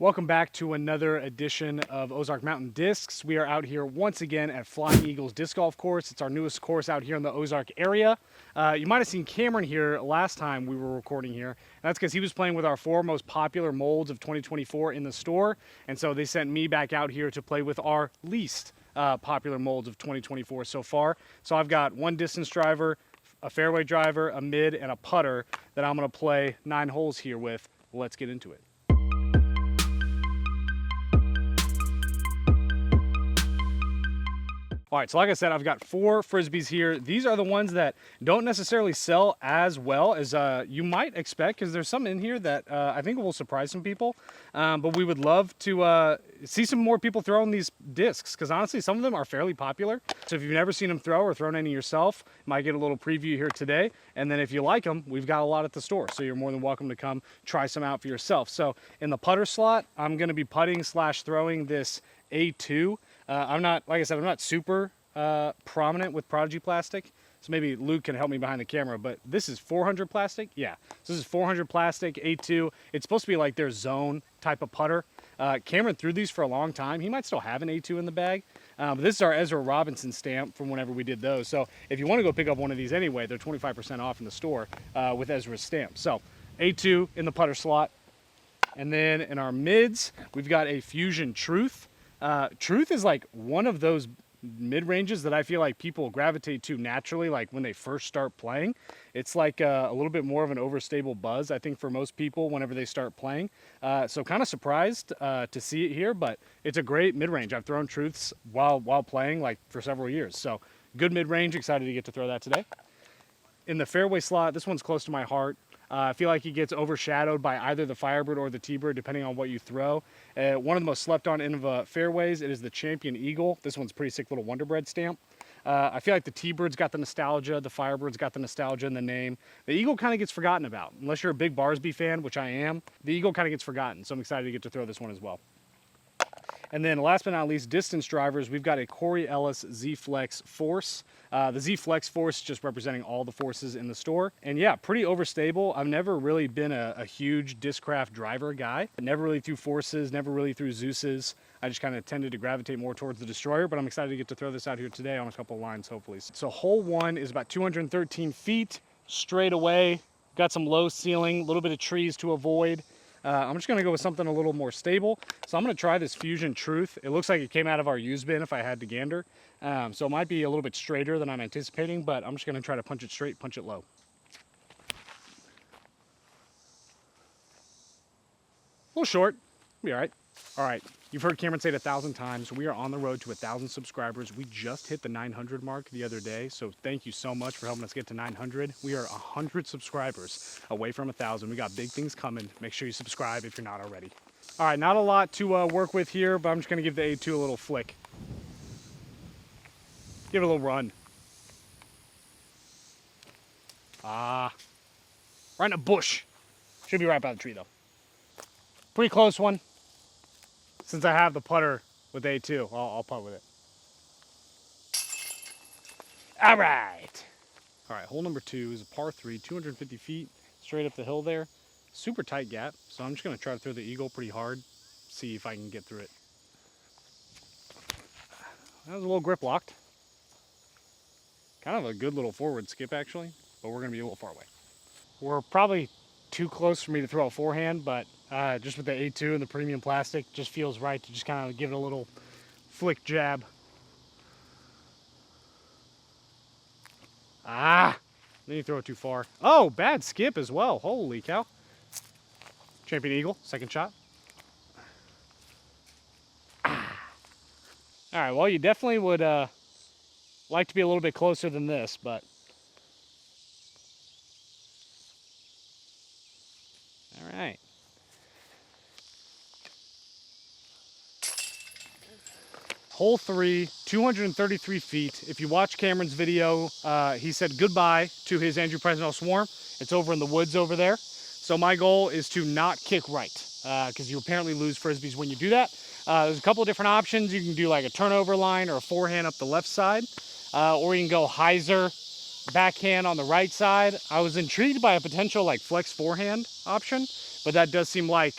Welcome back to another edition of Ozark Mountain Discs. We are out here once again at Flying Eagles Disc Golf Course. It's our newest course out here in the Ozark area. You might have seen Cameron here last time we were recording here. And that's because he was playing with our 4 most popular molds of 2024 in the store. And so they sent me back out here to play with our least popular molds of 2024 so far. So I've got one distance driver, a fairway driver, a mid, and a putter that I'm going to play 9 holes here with. Let's get into it. All right, so like I said, I've got 4 Frisbees here. These are the ones that don't necessarily sell as well as you might expect, because there's some in here that I think will surprise some people. But we would love to see some more people throwing these discs, because honestly, some of them are fairly popular. So if you've never seen them throw or thrown any yourself, you might get a little preview here today. And then if you like them, we've got a lot at the store. So you're more than welcome to come try some out for yourself. So in the putter slot, I'm going to be putting / throwing this A2. I'm not, like I said, I'm not super prominent with Prodigy plastic, so maybe Luke can help me behind the camera, but this is 400 plastic. Yeah, so this is 400 plastic A2. It's supposed to be like their zone type of putter. Cameron threw these for a long time. He might still have an A2 in the bag, but this is our Ezra Robinson stamp from whenever we did those. So if you want to go pick up one of these anyway, they're 25% off in the store with Ezra's stamp. So A2 in the putter slot. And then in our mids, we've got a Fusion Truth. Truth is like one of those mid-ranges that I feel like people gravitate to naturally, like when they first start playing. It's like a little bit more of an overstable buzz, I think, for most people whenever they start playing. So kind of surprised to see it here, but it's a great mid-range. I've thrown Truths while playing like for several years. So good mid-range, excited to get to throw that today. In the fairway slot, this one's close to my heart. I feel like it gets overshadowed by either the Firebird or the T-Bird, depending on what you throw. One of the most slept on end of fairways, it is the Champion Eagle. This one's a pretty sick little Wonder Bread stamp. I feel like the T-Bird's got the nostalgia, the Firebird's got the nostalgia in the name. The Eagle kind of gets forgotten about. Unless you're a big Barsby fan, which I am, the Eagle kind of gets forgotten, so I'm excited to get to throw this one as well. And then last but not least, distance drivers, we've got a Corey Ellis Z-Flex Force. The Z-Flex Force just representing all the forces in the store. And yeah, pretty overstable. I've never really been a huge Discraft driver guy. Never really threw Forces, never really threw Zeus's. I just kind of tended to gravitate more towards the Destroyer, but I'm excited to get to throw this out here today on a couple of lines, hopefully. So hole 1 is about 213 feet straight away. Got some low ceiling, a little bit of trees to avoid. I'm just going to go with something a little more stable. So I'm going to try this Fusion Truth. It looks like it came out of our used bin if I had to gander. So it might be a little bit straighter than I'm anticipating, but I'm just going to try to punch it straight, punch it low. A little short. Be all right. All right. You've heard Cameron say it 1,000 times. We are on the road to 1,000 subscribers. We just hit the 900 mark the other day. So thank you so much for helping us get to 900. We are 100 subscribers away from 1,000. We got big things coming. Make sure you subscribe if you're not already. All right, not a lot to work with here, but I'm just going to give the A2 a little flick. Give it a little run. Right in a bush. Should be right by the tree, though. Pretty close one. Since I have the putter with A2, I'll putt with it. All right. All right, hole number 2 is a par 3, 250 feet, straight up the hill there. Super tight gap, so I'm just going to try to throw the Eagle pretty hard, see if I can get through it. That was a little grip locked. Kind of a good little forward skip, actually, but we're going to be a little far away. We're probably too close for me to throw a forehand, but just with the A2 and the premium plastic, just feels right to just kind of give it a little flick jab. Then you throw it too far. Oh, bad skip as well. Holy cow. Champion Eagle, second shot. All right, well, you definitely would like to be a little bit closer than this, but all right. Hole 3, 233 feet. If you watch Cameron's video, he said goodbye to his Andrew Presnell Swarm. It's over in the woods over there. So my goal is to not kick right, because you apparently lose Frisbees when you do that. There's a couple of different options. You can do like a turnover line or a forehand up the left side, or you can go hyzer backhand on the right side. I was intrigued by a potential like flex forehand option, but that does seem like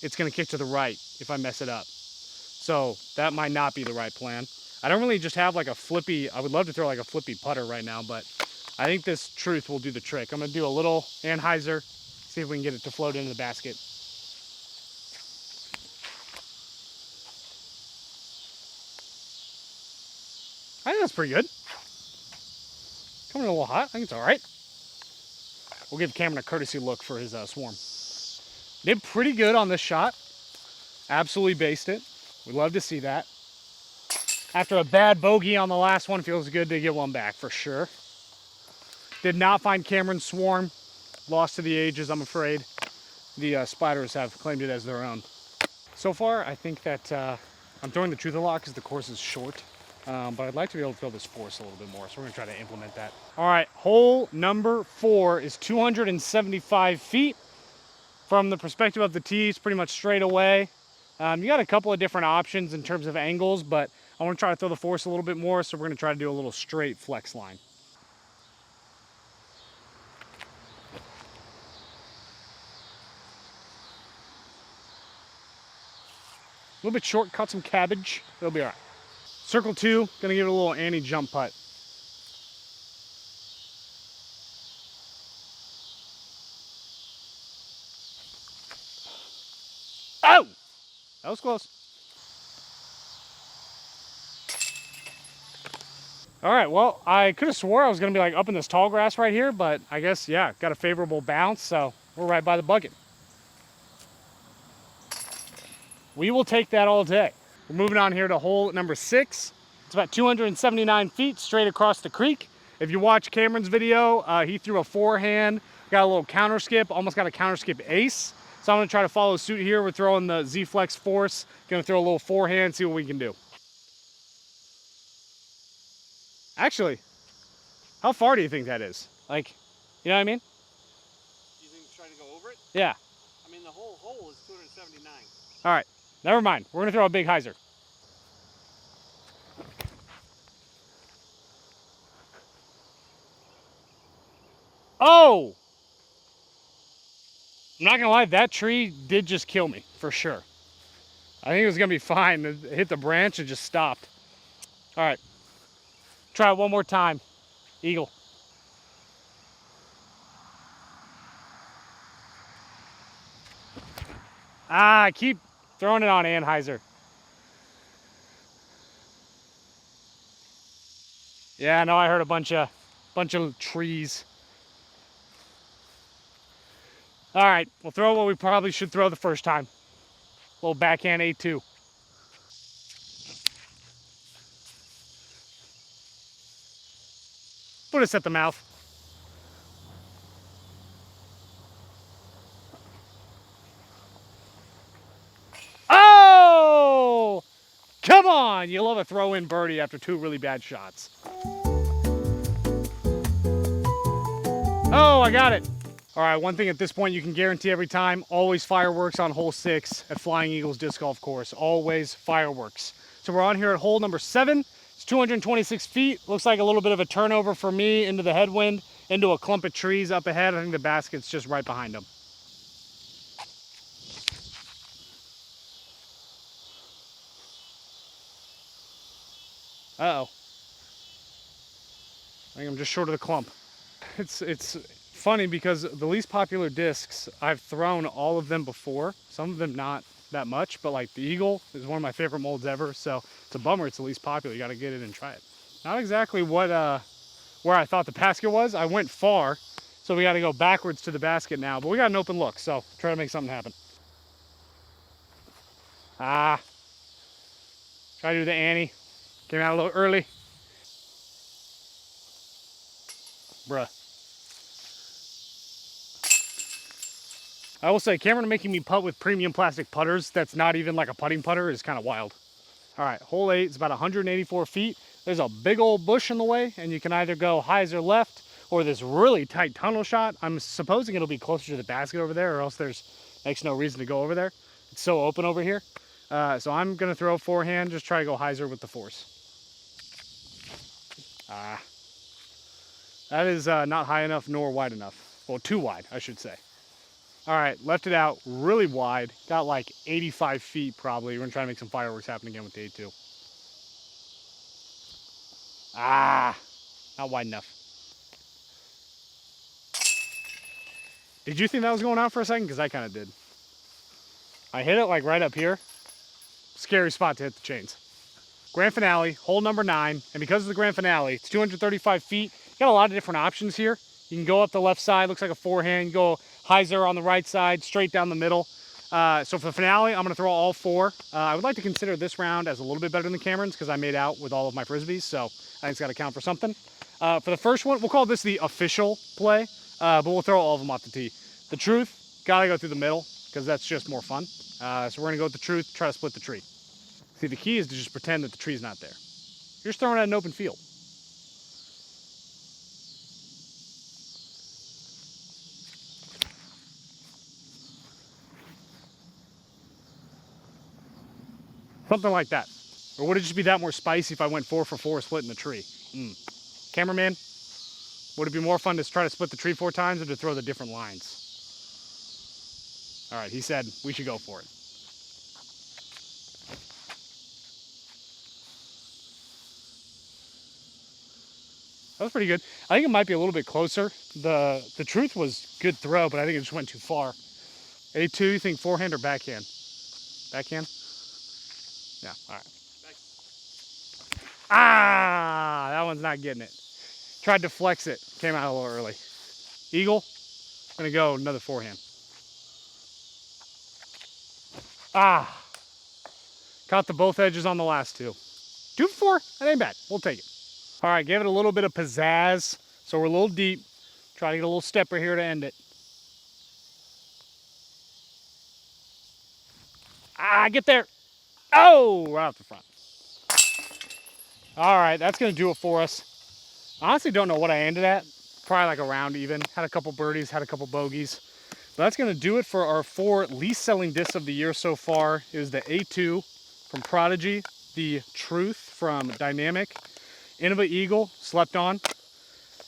it's going to kick to the right if I mess it up. So that might not be the right plan. I don't really just have like a flippy, I would love to throw like a flippy putter right now, but I think this truth will do the trick. I'm going to do a little Anheuser, see if we can get it to float into the basket. I think that's pretty good. Coming in a little hot. I think it's all right. We'll give Cameron a courtesy look for his swarm. Did pretty good on this shot. Absolutely based it. We love to see that. After a bad bogey on the last one, feels good to get one back for sure. Did not find Cameron's swarm. Lost to the ages, I'm afraid. The spiders have claimed it as their own. So far, I think that I'm throwing the truth a lot because the course is short. But I'd like to be able to throw this force a little bit more, so we're gonna try to implement that. All right, hole number 4 is 275 feet. From the perspective of the tee, it's pretty much straight away. You got a couple of different options in terms of angles, but I want to try to throw the force a little bit more, so we're going to try to do a little straight flex line. A little bit short, cut some cabbage. It'll be all right. Circle 2, going to give it a little Annie jump putt. Oh! That was close. All right, well, I could have swore I was going to be like up in this tall grass right here, but I guess, yeah, got a favorable bounce, so we're right by the bucket. We will take that all day. We're moving on here to hole number 6. It's about 279 feet straight across the creek. If you watch Cameron's video, he threw a forehand, got a little counter skip, almost got a counter skip ace. So I'm gonna try to follow suit here. We're throwing the Z-Flex Force. Gonna throw a little forehand, see what we can do. Actually, how far do you think that is? Like, you know what I mean? You think try to go over it? Yeah. I mean, the whole hole is 279. All right, never mind. We're gonna throw a big hyzer. Oh! I'm not gonna lie, that tree did just kill me, for sure. I think it was gonna be fine. It hit the branch and just stopped. All right, try it one more time. Eagle. I keep throwing it on Anheuser. Yeah, no, I heard a bunch of trees. All right, we'll throw what we probably should throw the first time. A little backhand A2. Put us at the mouth. Oh! Come on! You love a throw-in birdie after 2 really bad shots. Oh, I got it. All right, one thing at this point you can guarantee every time, always fireworks on hole 6 at Flying Eagles Disc Golf Course. Always fireworks. So we're on here at hole number 7. It's 226 feet. Looks like a little bit of a turnover for me into the headwind, into a clump of trees up ahead. I think the basket's just right behind them. Uh-oh. I think I'm just short of the clump. It's funny because the least popular discs, I've thrown all of them before. Some of them not that much, but like the Eagle is one of my favorite molds ever. So it's a bummer it's the least popular. You got to get it and try it. Not exactly what where I thought the basket was. I went far, so we got to go backwards to the basket now. But we got an open look, so try to make something happen. Ah, try to do the Annie. Came out a little early. Bruh. I will say, Cameron making me putt with premium plastic putters that's not even like a putting putter is kind of wild. All right, hole 8 is about 184 feet. There's a big old bush in the way, and you can either go hyzer left or this really tight tunnel shot. I'm supposing it'll be closer to the basket over there, or else makes no reason to go over there. It's so open over here. So I'm gonna throw forehand, just try to go hyzer with the force. That is not high enough nor wide enough. Well, too wide, I should say. All right, left it out really wide. Got like 85 feet probably. We're gonna try to make some fireworks happen again with the A2. Ah, not wide enough. Did you think that was going out for a second? Because I kind of did. I hit it like right up here. Scary spot to hit the chains. Grand finale, hole number 9. And because of the grand finale, it's 235 feet. You got a lot of different options here. You can go up the left side, looks like a forehand. You go hyzer on the right side, straight down the middle. So for the finale, I'm gonna throw all 4. I would like to consider this round as a little bit better than the Cameron's because I made out with all of my Frisbees, so I think it's gotta count for something. For the first one, we'll call this the official play, but we'll throw all of them off the tee. The truth, gotta go through the middle because that's just more fun. So we're gonna go with the truth, try to split the tree. See, the key is to just pretend that the tree's not there. You're just throwing it at an open field. Something like that. Or would it just be that more spicy if I went 4 for 4 splitting the tree? Cameraman, would it be more fun to try to split the tree 4 times or to throw the different lines? All right, he said we should go for it. That was pretty good. I think it might be a little bit closer. The truth was good throw, but I think it just went too far. A2, you think forehand or backhand? Backhand? Yeah, all right. Ah, that one's not getting it. Tried to flex it, came out a little early. Eagle, gonna go another forehand. Ah, caught the both edges on the last 2. 2 for 4, that ain't bad, we'll take it. All right, gave it a little bit of pizzazz, so we're a little deep. Try to get a little stepper here to end it. Ah, get there. Oh, right off the front. All right, that's gonna do it for us. Honestly, don't know what I ended at. Probably like around even. Had a couple birdies, had a couple bogeys. But that's gonna do it for our 4 least selling discs of the year so far. It was the A2 from Prodigy, the Truth from Dynamic, Innova Eagle, slept on,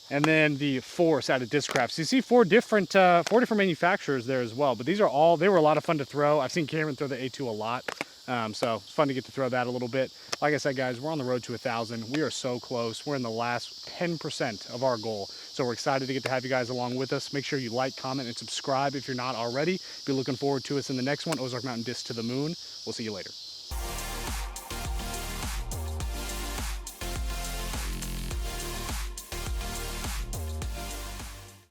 and then the Force out of Discraft. So you see 4 different manufacturers there as well. But these are all, they were a lot of fun to throw. I've seen Cameron throw the A2 a lot. So it's fun to get to throw that a little bit. Like I said, guys, we're on the road to 1,000. We are so close. We're in the last 10% of our goal. So we're excited to get to have you guys along with us. Make sure you like, comment, and subscribe if you're not already. Be looking forward to us in the next one, Ozark Mountain Disc to the Moon. We'll see you later.